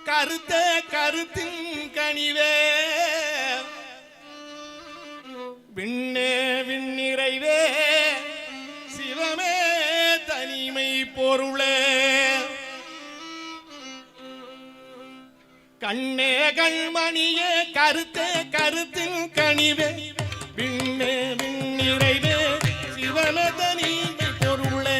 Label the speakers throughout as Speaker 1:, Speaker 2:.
Speaker 1: கருத்த கருத்தின் கனிவே விண்ணே விண்ணிறைவே சிவமே தனிமை பொருளே கண்ணே கண்மணியே கருத்த கருத்தின் கனிவே விண்ணே விண்ணிறைவே சிவமே தனிமை பொருளே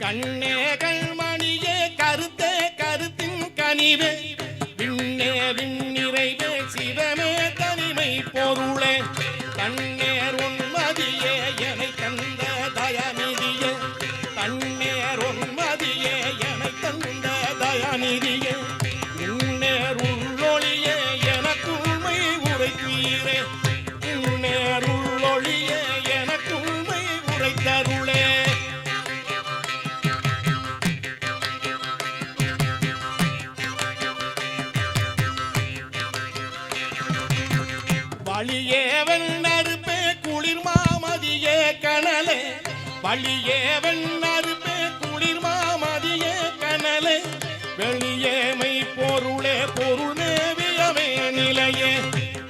Speaker 1: கண்ணே கண்மணியே கருத்த கருத்தின் கனிவே விண்ணே விண்ணிறைவே சிவமே தனிமை பொருளே தன்னேர் உன்மதியே என்னை தந்த தயாநிதியே தன்னேர் உன்மதியே என்னை தந்த தயாநிதியே உன்னேர் உள்ளொளியே எனக்குள்மை உரைத்தீரே உன்னேர் உள்ளொளியே எனக்குள்மை உரைத்தருளே வழியே வெண்ணறுப்பே குளிர் மாமதியே கனலே வழியே வெண்ணறுப்பே குளிர் மாமதியே கனலே வெளியேமை பொருளே பொருள் மேவியமே நிலையே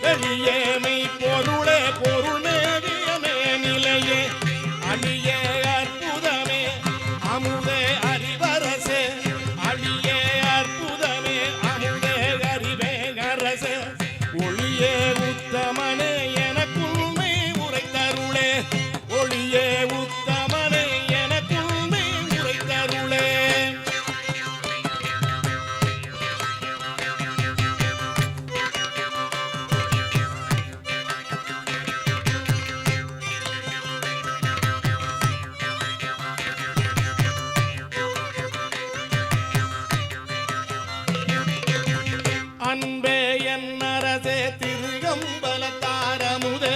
Speaker 1: வெளியேமை பொருளே பொருள் மேவியமே நிலையே அழியே அற்புதமே அமுதே அறிவரசே அழியே அற்புதமே அமுதே அறிவே அரசே ஒளியே உத்தமனே எனக்குள்மை உரைத்தருளே ஒளியே உத்தமனே எனக்குள்மை உரைத்தருளே அன்பே என் அரசே திருகம்பலத்தாரமுதே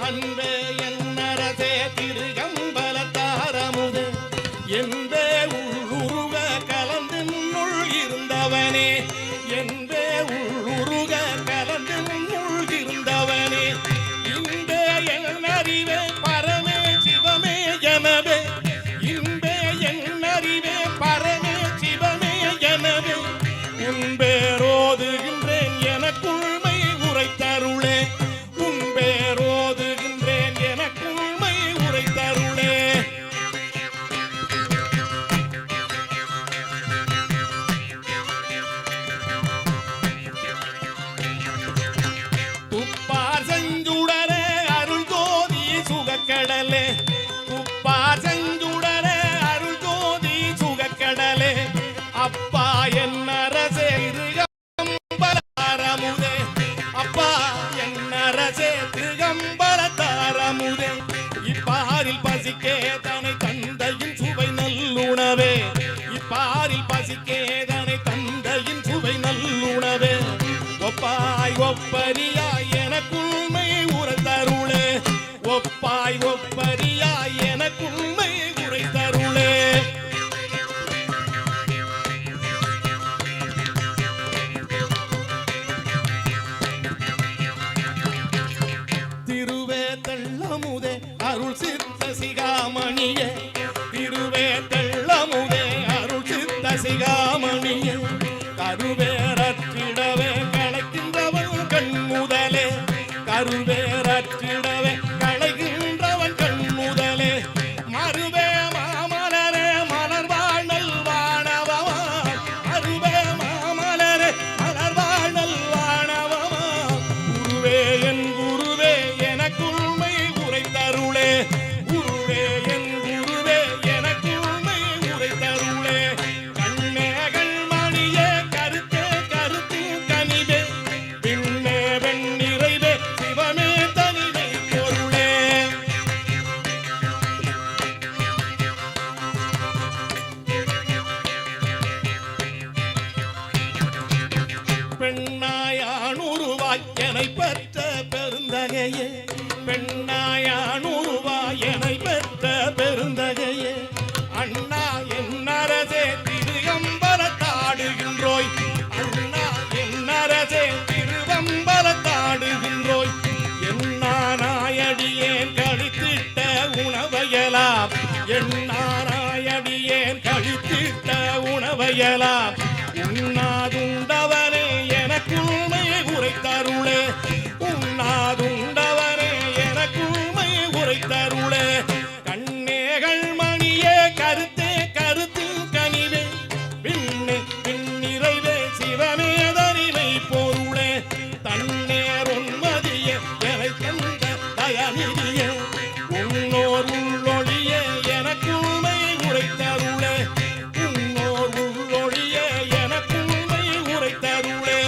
Speaker 1: அன்பே என் அரசே திருகம்பலத்தாரமுதே எந்தே உள்ளுருக கலந்தினுள் இருந்தவனே எந்தே உள்ளுருக கலந்தினுள் இருந்தவனே இன்பே என் அறிவே பரமே சிவமே எனவே இன்பே என் அறிவே பரமே சிவமே எனவே உன்பேரோதுகின்றேன் எனக்குள்மை உரைத்தருளே உன்பேரோதுகின்றேன் எனக்குள்மை உரைத்தருளே துப்பார் செஞ்சுடரே அருள் ஜோதி சுகக்கடலே துப்பார் செஞ்சுடரே அருள் ஜோதி சுகக்கடலே அப்பா என் அரசே திருகம்பலத்தாரமுதே அப்பா என் அரசே திருகம்பலத்தாரமுதே இப்பாரில் பசிக்கே தனை தந்தையின் சுவை நல்லுணவே இப்பாரில் பசிக்கே தனை தந்தையின் சுவை நல்லுணவே ஒப்பாய் ஒப்பரியாய் எனக்குள்மை உரைத்தருளே ஒப்பாய் ஒப்பரியாய் எனக்குள்மை உரைத்தருளே திருவே தெள்ளமுதே அருள் சித்த சிகாமணியே திருவே தெள்ளமுதே அருள் சித்த சிகாமணியே கருவேரற்றிடவே களைக்கின்றவன் கண் முதலே கருவேரற்றிடவே களைகின்றவன் கண் முதலே மறுவே மாமலரே மலர்வாழ்நல் வானவமா மறுவே மாமலரே மலர்வாழ்நல் வானவமா குருவே என் குருவே எனக்குள்மை உரைத்தருளே குருவே என் குருவே எனக்குள்மை உரைத்தருளே கண்ணே கண்மணியே கருத்தே கருத்தின் கனிவே விண்ணே வெண்ணிறைவே சிவமே தனிமை பொருளே பெண்ணாயானுருவாய் என்னை பெற்ற பெருந்தகையே பெண்ணாயானுருவாய் என்னை பெற்ற பெருந்தகையே அண்ணா என் அரசே திருகம்பலத்தாடுகின்றோய் அண்ணா என் அரசே திருவம்பலத்தாடுகின்றோய் என்னானாயடிய உரையலாம் உண்ணாதுண்டவனே எனக்குள்மை உரைத்தருளே உண்ணாதுண்டவனே எனக்குள்மை உரைத்தருளே கண்ணேகள் மணியே கருத்தே கருத்து கனிவே பின்னே பின்னிறைவே சிவமே தனிமை பொருளே தன்னேர் உன்மதியே எனை தந்த தயநிதியே உன்னோர் உள்ளொழிய எனக்குள்மை உரைத்தருளே உன்னோர் உள்ளொழிய எனக்குள்மை உரைத்தருளே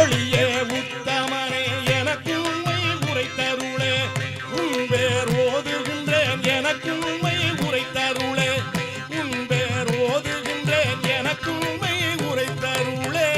Speaker 1: ஒளியே உத்தமனே எனக்குள்மை உரைத்தருளே உன்பேர் ஓதுகின்றேன் எனக்குள்மை உரைத்தருளே உன்பேர் ஓதுகின்றேன் எனக்குள்மை உரைத்தருளே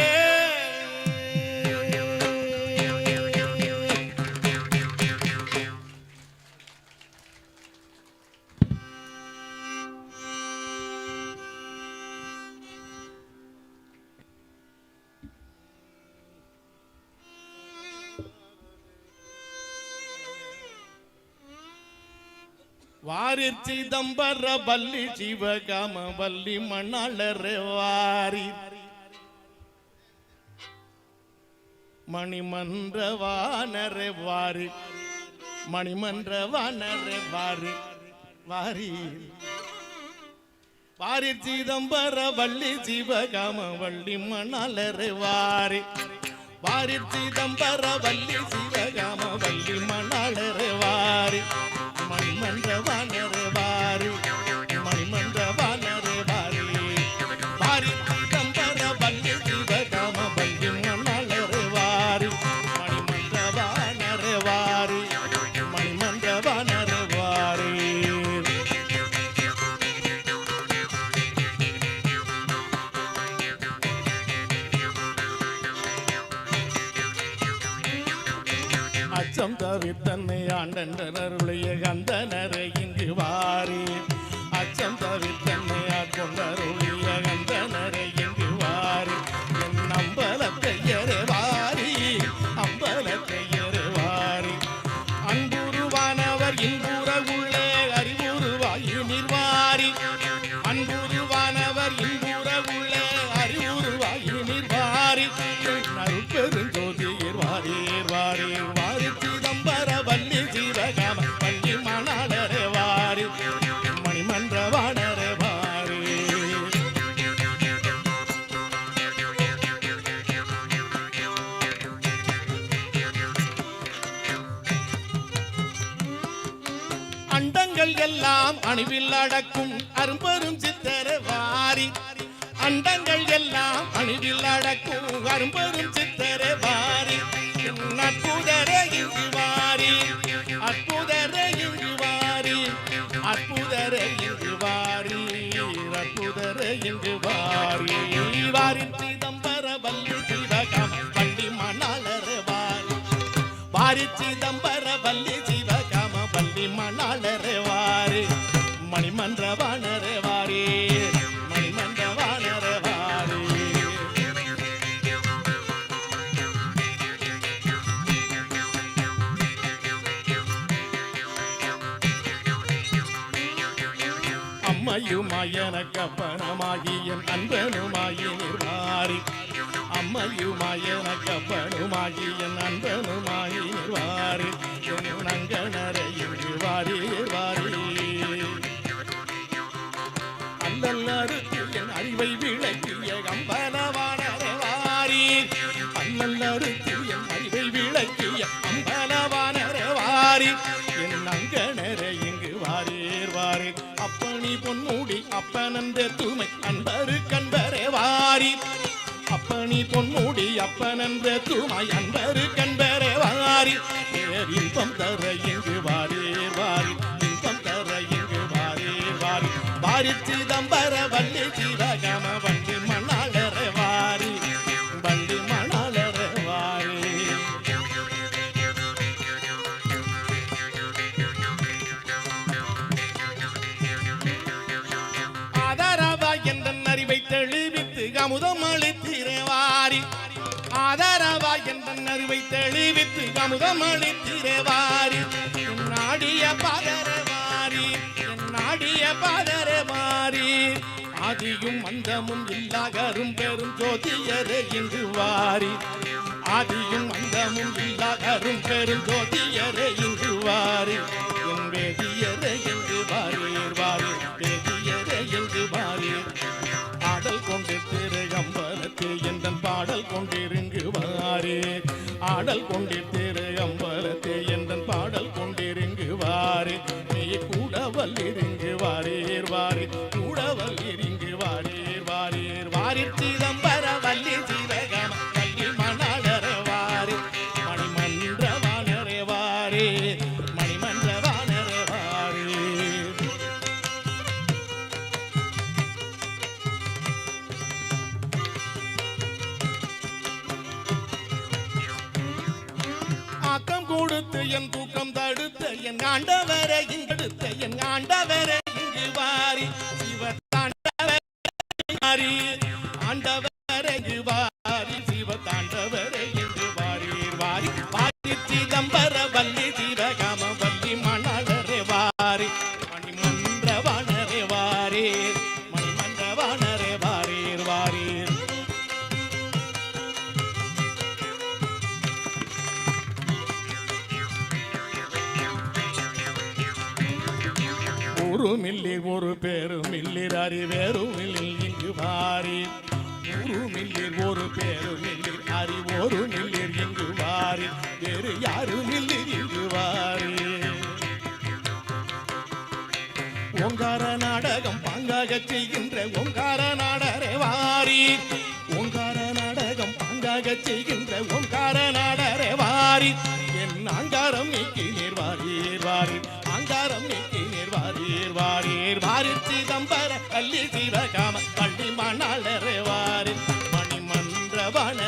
Speaker 1: வாரிர் சிதம்பர வள்ளி சிவகாம வள்ளி மணாளரே வாரி மணிமன்ற வானரே வாரி மணிமன்ற வானரே வாரி வாரி வாரிர் சிதம்பர வள்ளி சிவகாம வள்ளி மணாளரே வாரி வாரிர் சிதம்பர வள்ளி சிவகாம வள்ளி மணாளரே வாரி மணிமன்ற வானரே வாரி மணிமன்ற வானரே வாரி வாரிர் சிதம்பர வள்ளி சிவகாம வள்ளி மணாளரே வாரி மணிமன்ற வானரே வாரி மணிமன்ற வானரே வாரி அச்சம் தவிர்த்தன்னை ஆண்டனருடைய கந்தனரை இங்கு வாரி அச்சம் தவிர்த்தன்னை ஆட்கொண்டருடைய கந்தனரை இங்கு வாரி என் அம்பலத்தையரே வாரி அம்பலத்தையரே வாரி அன்புருவானவர் இன்புற உள்ளே அறிவுருவாயி நிர்வாரி அன்புருவானவர் இன்புற உள்ளே அறிவுருவாயி நிர்வாரி பெருஞ்சோதியர் வாரீர் வாரீர் வாரி சிதம்பர வள்ளி சிவகாம வள்ளி மணாளரே வாரி மணிமன்ற வானரே வாரி அண்டங்கள் எல்லாம் அணுவில் அடக்கும் அரும்பெரும் சித்தரே வாரி அண்டங்கள் எல்லாம் அணுவில் அடக்கும் அரும்பெரும் சித்தரே வாரி அற்புதரே இங்கு வாரி அற்புதரே இங்கு வாரி அற்புதரே இங்கு வாரி அற்புதரே இங்கு வாரி வாரி சிதம்பர வள்ளி சிவகாம வள்ளி மணாளரே வாரி வாரி சிதம்பர வள்ளி சிவகாம வள்ளி மணாளரே வாரி மணிமன்ற வானரே வாரி மணிமன்ற வானரே வாரி அம்மையுமாயன கப்பனமாகி என் அன்பனுமாயி நிர்வாரி அம்மையுமாயன கப்பனுமாகி என் அன்பனுமாயி நிர்வாரி என் அங்கனரை வாரி வாரி அல்லல்லறுத்து என் அறிவை விளக்கிய அம்பலவானரே வாரி அல்லல்லறுத்து என் அறிவை விளக்கிய அம்பலவானரே வாரி என் அங்கனரை இங்கு வாரீர் வாரீர் அப்பனி பொன்முடி அப்பனந்த தூமை அன்பரு கண்பரே வாரி அப்பனி பொன்முடி அப்பனந்த தூமை அன்பரு கண்பரே வாரி இன்பம் தர இங்கு வாரீர் வாரி இன்பம் தர இங்கு வாரீர் வாரி வாரி சிதம்பர வள்ளி சிவகாம வள்ளி மணாளரே வாரி வள்ளி மணாளரே வாரி ஆதாரவா என்ற அறிவை தெளிவித்து அமுதம் அளித்திரே வாரி ஆதாரவா என்ற அறிவை தெளிவித்து அமுதம் அளித்திரே வாரி நாடிய பாதரே வாரி நாடிய பாதரே வாரி ஆதியும் அந்தமும் இல்லாகரும் பெரும் ஜோதியரே இங்கு வாரி ஆதியும் அந்தமும் இல்லாகரும் பெரும் ஜோதியரே இங்கு வாரி என் வேதியரே இங்கு வாரீர் வாரீர் வேதியரே இங்கு வாரீர் ஆடல் கொண்டு திரு அம்பலத்தே எந்தன் பாடல் கொண்டிருங்கு வாரீர் ஆடல் கொண்டு திரு அம்பலத்தே எந்தன் பாடல் கொண்டிருங்கு வாரீர் நீ கூட வல்லிருங்கு வாரீர் வாரீர் கூட வல்லிருங்கு வாரீர் வாரீர் வாரீர் சிதம்பர வள்ளி சிவகாம வள்ளி மணாளர வாரீர் மணிமன்ற வானரே வாரீர் மணிமன்ற வானர வாரீர் ஆக்கம் கொடுத்து என் தூக்கம் தடுத்த என் ஆண்டவரை இங்கெடுத்த என் ஆண்டவரை இங்கு வாரி சிவத்தாண்டவரை வாரி ஆண்டவரை இங்கு வாரி சிவத்தாண்டவரை இங்கு வாரீர் வாரி வாரி சிதம்பர வள்ளி சிவகாம வள்ளி மணாளரே வாரி மணிமன்ற வானரே வாரீர் மணிமன்ற வானரே வாரீர் வாரீர் ஒரு மில்லிர் ஒரு பேரும் மில்லிர் அறிவேறும் மில்லில் இங்கு வாரி ஒரு மில்லிர் ஒரு பேரும் மில்லிர் அறி ஒரு மில்லிர் இங்கு வாரி வேறு யாரும் மில்லிர் இங்கு வாரி ஓங்கார நாடகம் பாங்காக செய்கின்ற ஓங்கார நாடரே வாரி ஓங்கார நாடகம் பாங்காக செய்கின்ற ஓங்கார நாடரே வாரி என் ஆங்காரம் நீக்கி நீர் வாரீர் வாரீர் ஆங்காரம் நீக்கி நீர் வாரீர் வாரீர் வாரீர் சிதம்பர வள்ளி சிவகாம வள்ளி மணாளரே வாரீர் மணிமன்ற வான